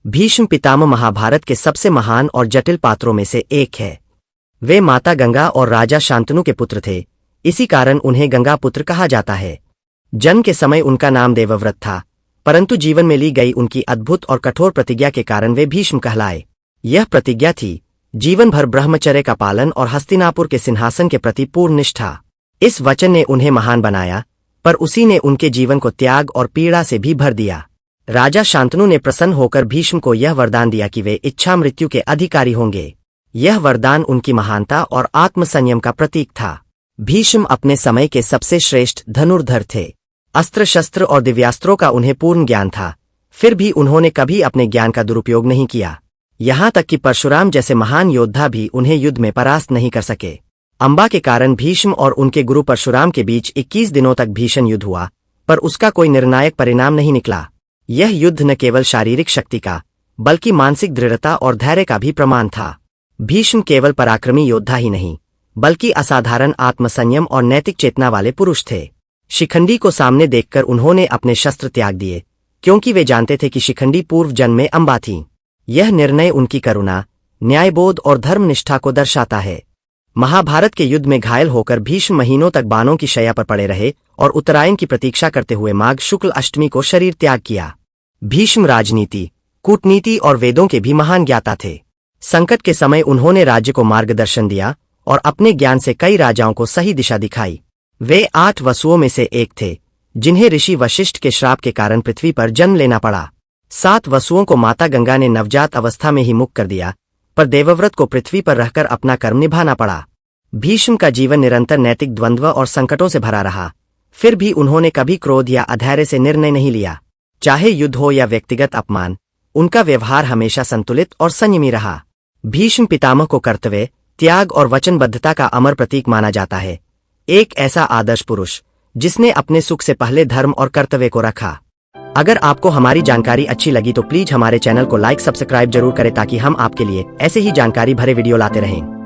भीष्म पितामह महाभारत के सबसे महान और जटिल पात्रों में से एक है। वे माता गंगा और राजा शांतनु के पुत्र थे, इसी कारण उन्हें गंगा पुत्र कहा जाता है। जन्म के समय उनका नाम देवव्रत था, परंतु जीवन में ली गई उनकी अद्भुत और कठोर प्रतिज्ञा के कारण वे भीष्म कहलाए। यह प्रतिज्ञा थी जीवन भर ब्रह्मचर्य का पालन और हस्तिनापुर के सिंहासन के प्रति पूर्ण निष्ठा। इस वचन ने उन्हें महान बनाया, पर उसी ने उनके जीवन को त्याग और पीड़ा से भी भर दिया। राजा शांतनु ने प्रसन्न होकर भीष्म को यह वरदान दिया कि वे इच्छा मृत्यु के अधिकारी होंगे। यह वरदान उनकी महानता और आत्मसंयम का प्रतीक था। भीष्म अपने समय के सबसे श्रेष्ठ धनुर्धर थे। अस्त्र शस्त्र और दिव्यास्त्रों का उन्हें पूर्ण ज्ञान था, फिर भी उन्होंने कभी अपने ज्ञान का दुरुपयोग नहीं किया। यहाँ तक कि परशुराम जैसे महान योद्धा भी उन्हें युद्ध में परास्त नहीं कर सके। अंबा के कारण भीष्म और उनके गुरु परशुराम के बीच 21 दिनों तक भीषण युद्ध हुआ, पर उसका कोई निर्णायक परिणाम नहीं निकला। यह युद्ध न केवल शारीरिक शक्ति का, बल्कि मानसिक दृढ़ता और धैर्य का भी प्रमाण था। भीष्म केवल पराक्रमी योद्धा ही नहीं, बल्कि असाधारण आत्मसंयम और नैतिक चेतना वाले पुरुष थे। शिखंडी को सामने देखकर उन्होंने अपने शस्त्र त्याग दिए, क्योंकि वे जानते थे कि शिखंडी पूर्व जन्म में अंबा थीं। यह निर्णय उनकी करुणा, न्यायबोध और धर्मनिष्ठा को दर्शाता है। महाभारत के युद्ध में घायल होकर भीष्म महीनों तक बाणों की शैया पर पड़े रहे और उत्तरायण की प्रतीक्षा करते हुए माघ शुक्ल अष्टमी को शरीर त्याग किया। भीष्म राजनीति, कूटनीति और वेदों के भी महान ज्ञाता थे। संकट के समय उन्होंने राज्य को मार्गदर्शन दिया और अपने ज्ञान से कई राजाओं को सही दिशा दिखाई। वे 8 वसुओं में से एक थे, जिन्हें ऋषि वशिष्ठ के श्राप के कारण पृथ्वी पर जन्म लेना पड़ा। 7 वसुओं को माता गंगा ने नवजात अवस्था में ही मुक्त कर दिया, पर देवव्रत को पृथ्वी पर रहकर अपना कर्म निभाना पड़ा। भीष्म का जीवन निरंतर नैतिक द्वंद्व और संकटों से भरा रहा, फिर भी उन्होंने कभी क्रोध या अधैर्य से निर्णय नहीं लिया। चाहे युद्ध हो या व्यक्तिगत अपमान, उनका व्यवहार हमेशा संतुलित और संयमी रहा। भीष्म पितामह को कर्तव्य, त्याग और वचनबद्धता का अमर प्रतीक माना जाता है। एक ऐसा आदर्श पुरुष जिसने अपने सुख से पहले धर्म और कर्तव्य को रखा। अगर आपको हमारी जानकारी अच्छी लगी तो प्लीज हमारे चैनल को लाइक सब्सक्राइब जरूर करें, ताकि हम आपके लिए ऐसे ही जानकारी भरे वीडियो लाते रहें।